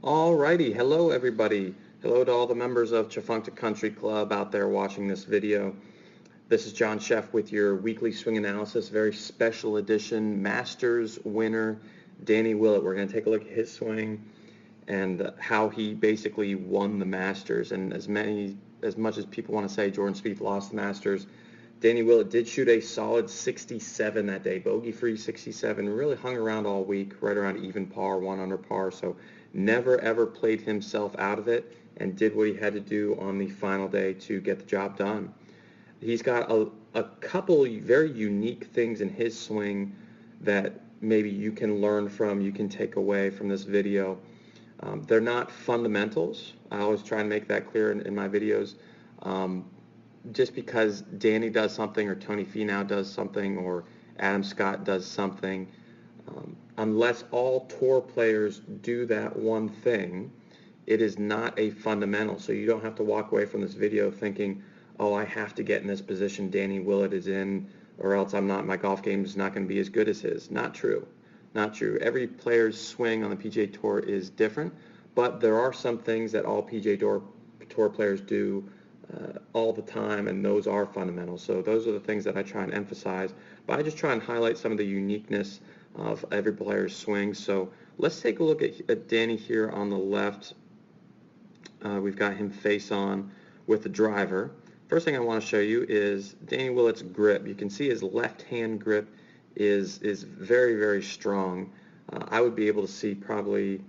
Alrighty, hello everybody. Hello to all the members of Tchefuncta Country Club out there watching this video. This is John Sheff with your weekly swing analysis, very special edition Masters winner, Danny Willett. We're going to take a look at his swing and how he basically won the Masters. And as much as people want to say Jordan Spieth lost the Masters, Danny Willett did shoot a solid 67 that day, bogey-free 67, really hung around all week, right around even par, 1 under par, so never ever played himself out of it and did what he had to do on the final day to get the job done. He's got a couple very unique things in his swing that maybe you can learn from, you can take away from this video. They're not fundamentals. I always try and make that clear in my videos. Just because Danny does something or Tony Finau does something or Adam Scott does something, unless all tour players do that one thing, it is not a fundamental. So you don't have to walk away from this video thinking, oh, I have to get in this position Danny Willett is in, or else my golf game is not going to be as good as his. Not true. Not true. Every player's swing on the PGA Tour is different, but there are some things that all PGA Tour players do all the time, and those are fundamentals. So those are the things that I try and emphasize, but I just try and highlight some of the uniqueness of every player's swing. So let's take a look at Danny here on the left. We've got him face on with the driver. First thing I want to show you is Danny Willett's grip. You can see his left hand grip is very, very strong. I would be able to see probably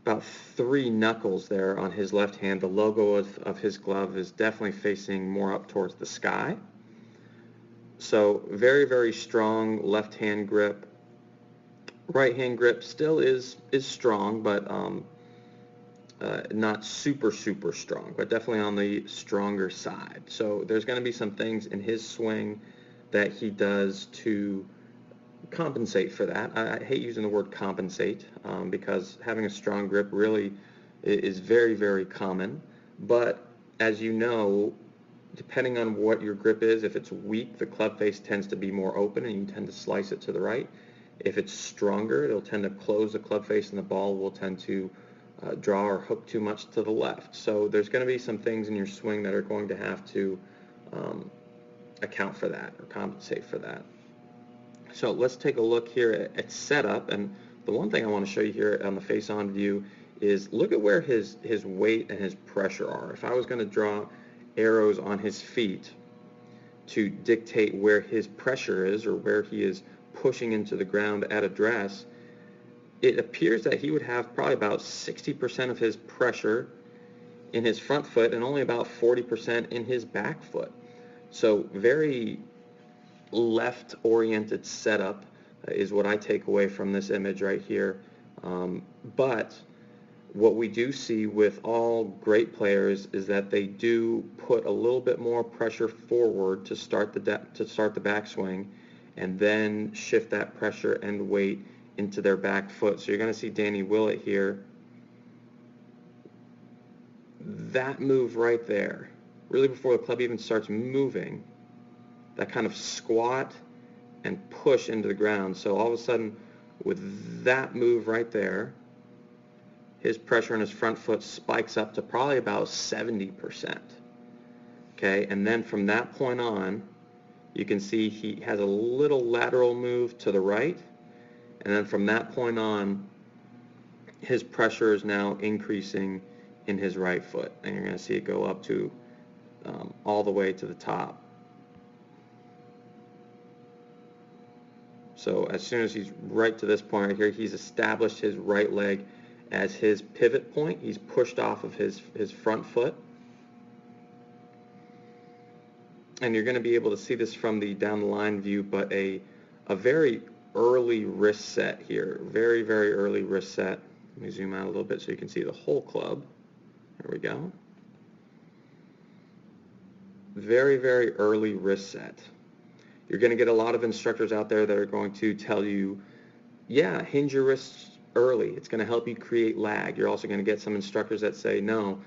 about 3 knuckles there on his left hand. The logo of his glove is definitely facing more up towards the sky. So very, very strong left hand grip. Right hand grip still is strong, but not super strong, but definitely on the stronger side. So there's going to be some things in his swing that he does to compensate for that. I hate using the word compensate because having a strong grip really is very, very common. But as you know, depending on what your grip is, if it's weak, the club face tends to be more open and you tend to slice it to the right. If it's stronger, it'll tend to close the club face and the ball will tend to draw or hook too much to the left. So there's going to be some things in your swing that are going to have to account for that or compensate for that. So let's take a look here at setup, and the one thing I want to show you here on the face-on view is look at where his weight and his pressure are. If I was going to draw arrows on his feet to dictate where his pressure is or where he is pushing into the ground at address, it appears that he would have probably about 60% of his pressure in his front foot and only about 40% in his back foot. So very left-oriented setup is what I take away from this image right here. But what we do see with all great players is that they do put a little bit more pressure forward to start the backswing, and then shift that pressure and weight into their back foot. So you're going to see Danny Willett here. That move right there, really before the club even starts moving, that kind of squat and push into the ground. So all of a sudden, with that move right there, his pressure on his front foot spikes up to probably about 70%. Okay, and then from that point on, you can see he has a little lateral move to the right, and then from that point on, his pressure is now increasing in his right foot, and you're going to see it go up to all the way to the top. So as soon as he's right to this point right here, he's established his right leg as his pivot point. He's pushed off of his front foot. And you're going to be able to see this from the down the line view, but a very early wrist set here. Very, very early wrist set. Let me zoom out a little bit so you can see the whole club. There we go. Very, very early wrist set. You're going to get a lot of instructors out there that are going to tell you, yeah, hinge your wrists early. It's going to help you create lag. You're also going to get some instructors that say, no,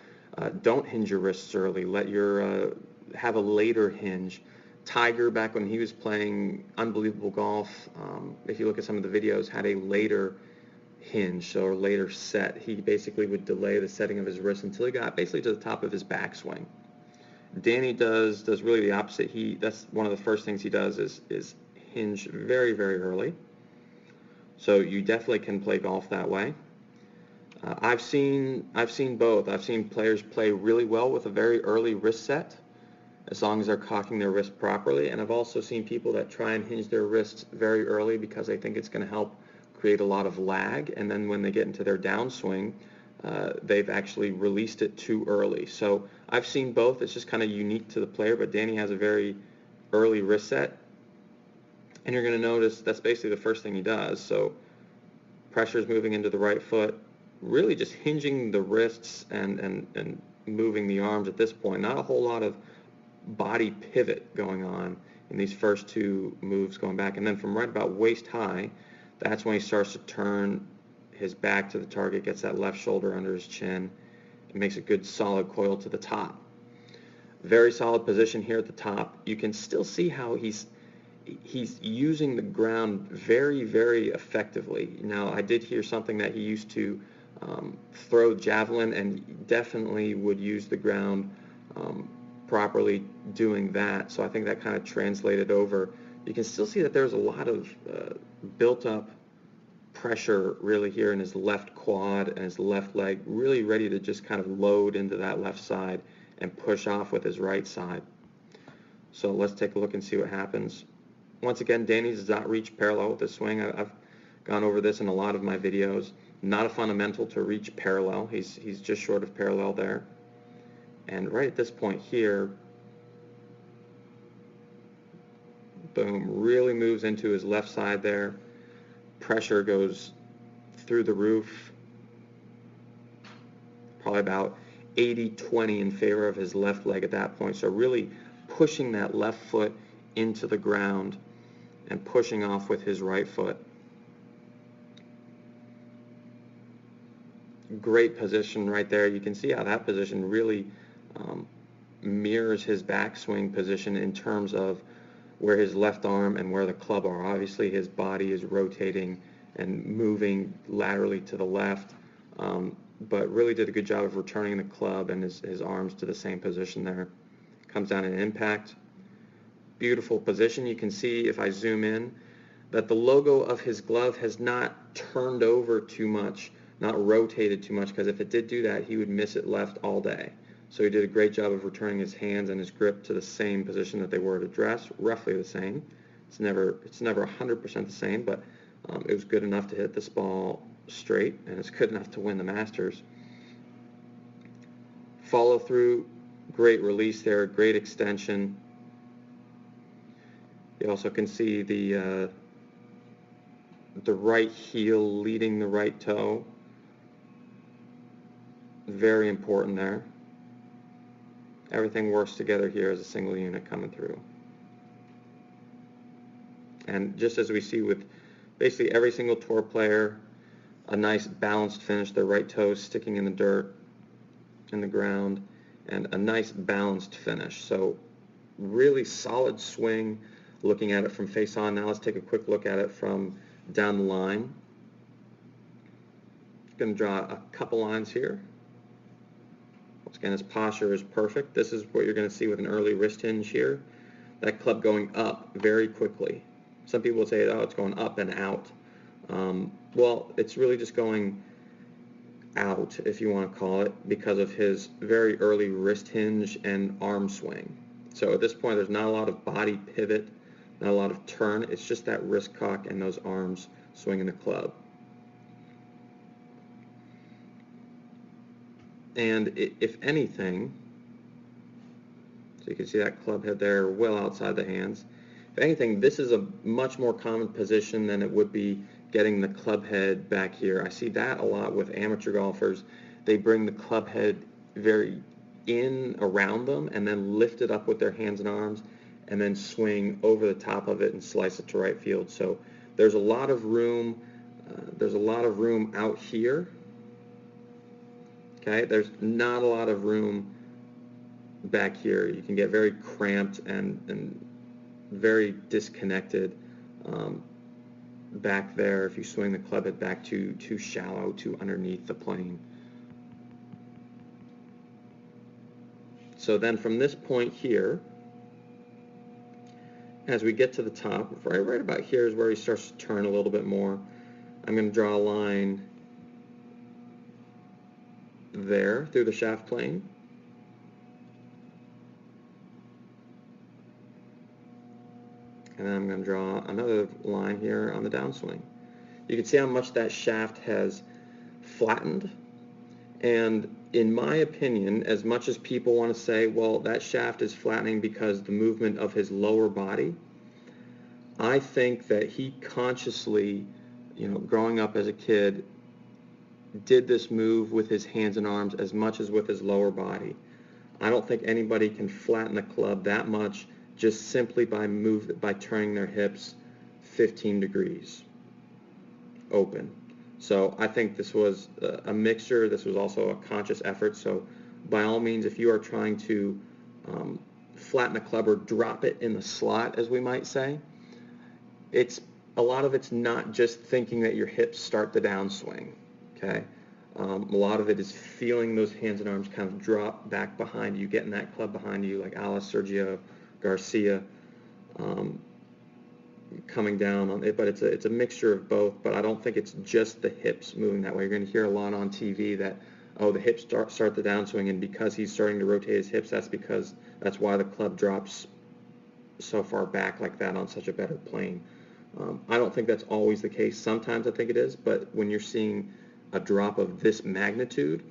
don't hinge your wrists early. Let your have a later hinge. Tiger, back when he was playing unbelievable golf, if you look at some of the videos, had a later hinge, so or later set. He basically would delay the setting of his wrist until he got basically to the top of his backswing. Danny does really the opposite. That's one of the first things he does is hinge very, very early. So you definitely can play golf that way. I've seen both. I've seen players play really well with a very early wrist set, as long as they're cocking their wrist properly. And I've also seen people that try and hinge their wrists very early because they think it's going to help create a lot of lag, and then when they get into their downswing, they've actually released it too early. So I've seen both. It's just kind of unique to the player, but Danny has a very early wrist set, and you're going to notice that's basically the first thing he does. So pressure is moving into the right foot, really just hinging the wrists and moving the arms at this point. Not a whole lot of body pivot going on in these first two moves going back. And then from right about waist high, that's when he starts to turn his back to the target, gets that left shoulder under his chin, and makes a good solid coil to the top. Very solid position here at the top. You can still see how he's using the ground very, very effectively. Now, I did hear something that he used to throw javelin, and definitely would use the ground properly doing that. So I think that kind of translated over. You can still see that there's a lot of built-up pressure really here in his left quad and his left leg, really ready to just kind of load into that left side and push off with his right side. So let's take a look and see what happens. Once again, Danny does not reach parallel with this swing. I've gone over this in a lot of my videos. Not a fundamental to reach parallel. He's just short of parallel there. And right at this point here, boom, really moves into his left side there. Pressure goes through the roof. Probably about 80-20 in favor of his left leg at that point. So really pushing that left foot into the ground and pushing off with his right foot. Great position right there. You can see how that position really mirrors his backswing position in terms of where his left arm and where the club are. Obviously his body is rotating and moving laterally to the left, but really did a good job of returning the club and his arms to the same position there. Comes down in impact. Beautiful position. You can see, if I zoom in, that the logo of his glove has not turned over too much, not rotated too much, because if it did do that, he would miss it left all day. So he did a great job of returning his hands and his grip to the same position that they were at address, roughly the same. It's never 100% the same, but it was good enough to hit this ball straight, and it's good enough to win the Masters. Follow through, great release there, great extension. You also can see the right heel leading the right toe. Very important there. Everything works together here as a single unit coming through. And just as we see with basically every single tour player, a nice balanced finish, their right toe sticking in the dirt, in the ground, and a nice balanced finish. So really solid swing looking at it from face on. Now let's take a quick look at it from down the line. Going to draw a couple lines here. Once again, his posture is perfect. This is what you're going to see with an early wrist hinge here. That club going up very quickly. Some people would say, oh, it's going up and out. Well, it's really just going out, if you want to call it, because of his very early wrist hinge and arm swing. So at this point, there's not a lot of body pivot, not a lot of turn. It's just that wrist cock and those arms swinging the club. And if anything, so you can see that club head there well outside the hands. If anything, this is a much more common position than it would be getting the club head back here. I see that a lot with amateur golfers. They bring the club head very in around them and then lift it up with their hands and arms and then swing over the top of it and slice it to right field. So there's a lot of room. There's a lot of room out here. Okay, there's not a lot of room back here. You can get very cramped and very disconnected back there if you swing the club head back too shallow, too underneath the plane. So then from this point here, as we get to the top, right about here is where he starts to turn a little bit more. I'm going to draw a line there through the shaft plane. And then I'm going to draw another line here on the downswing. You can see how much that shaft has flattened. And in my opinion, as much as people want to say, well, that shaft is flattening because the movement of his lower body, I think that he consciously, growing up as a kid, did this move with his hands and arms as much as with his lower body. I don't think anybody can flatten the club that much just simply by turning their hips 15 degrees open. So I think this was a mixture. This was also a conscious effort. So by all means, if you are trying to flatten a club or drop it in the slot, as we might say, a lot of it's not just thinking that your hips start the downswing. Okay, a lot of it is feeling those hands and arms kind of drop back behind you, getting that club behind you, like a la Sergio Garcia, coming down on it. But it's a mixture of both. But I don't think it's just the hips moving that way. You're going to hear a lot on TV that, oh, the hips start the downswing, and because he's starting to rotate his hips, that's why the club drops so far back like that on such a better plane. I don't think that's always the case. Sometimes I think it is, but when you're seeing a drop of this magnitude,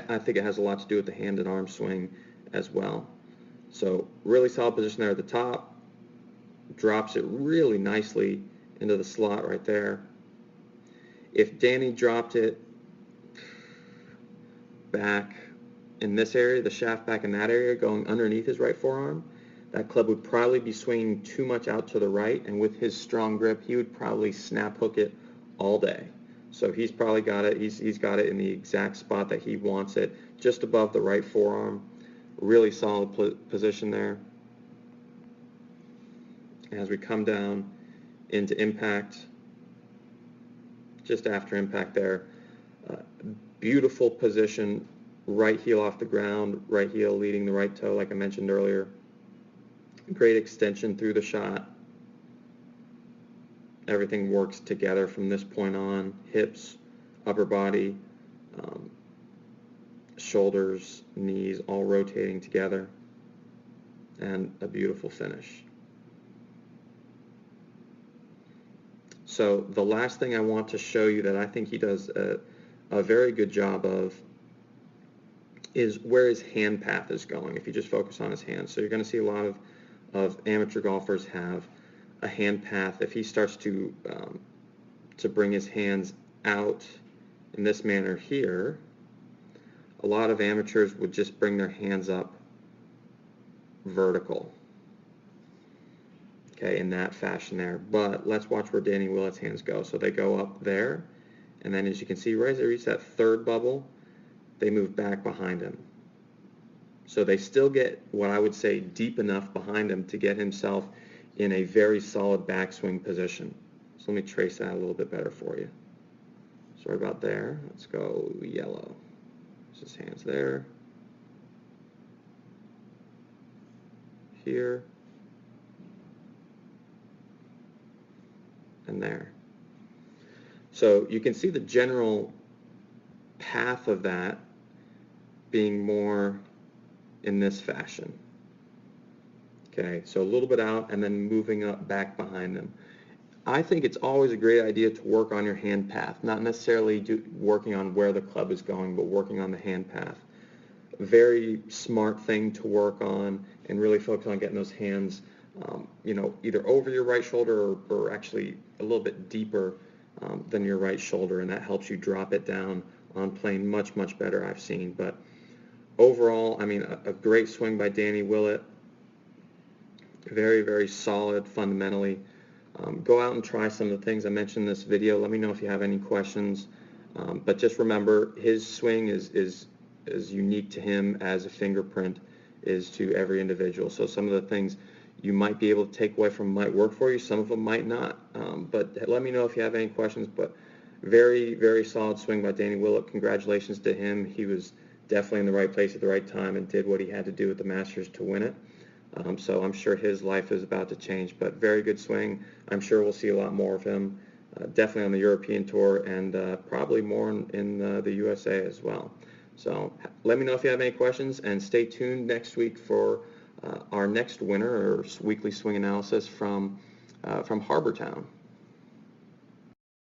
I think it has a lot to do with the hand and arm swing as well. So really solid position there at the top. Drops it really nicely into the slot right there. If Danny dropped it back in this area, the shaft back in that area, going underneath his right forearm, that club would probably be swinging too much out to the right, and with his strong grip, he would probably snap hook it all day. So he's probably got it. He's got it in the exact spot that he wants it, just above the right forearm. Really solid position there. As we come down into impact, just after impact there, beautiful position, right heel off the ground, right heel leading the right toe, like I mentioned earlier. Great extension through the shot. Everything works together from this point on. Hips, upper body, shoulders, knees, all rotating together. And a beautiful finish. So the last thing I want to show you that I think he does a very good job of is where his hand path is going, if you just focus on his hands. So you're going to see a lot of amateur golfers have a hand path. If he starts to bring his hands out in this manner here, a lot of amateurs would just bring their hands up vertical, okay, in that fashion there. But let's watch where Danny Willett's hands go. So they go up there, and then as you can see, right as they reach that third bubble, they move back behind him. So they still get what I would say deep enough behind him to get himself in a very solid backswing position. So let me trace that a little bit better for you. Sorry about there. Let's go yellow. There's his hands there. Here. And there. So you can see the general path of that being more in this fashion. Okay, so a little bit out and then moving up back behind them. I think it's always a great idea to work on your hand path, not necessarily working on where the club is going, but working on the hand path. Very smart thing to work on and really focus on getting those hands, either over your right shoulder or actually a little bit deeper than your right shoulder, and that helps you drop it down on plane much, much better, I've seen. But overall, I mean, a great swing by Danny Willett. Very, very solid fundamentally. Go out and try some of the things I mentioned in this video. Let me know if you have any questions. But just remember, his swing is as unique to him as a fingerprint is to every individual. So some of the things you might be able to take away from might work for you. Some of them might not. But let me know if you have any questions. But very, very solid swing by Danny Willett. Congratulations to him. He was definitely in the right place at the right time and did what he had to do at the Masters to win it. So I'm sure his life is about to change, but very good swing. I'm sure we'll see a lot more of him, definitely on the European Tour and probably more in the USA as well. So let me know if you have any questions, and stay tuned next week for our next winner or weekly swing analysis from Harbortown.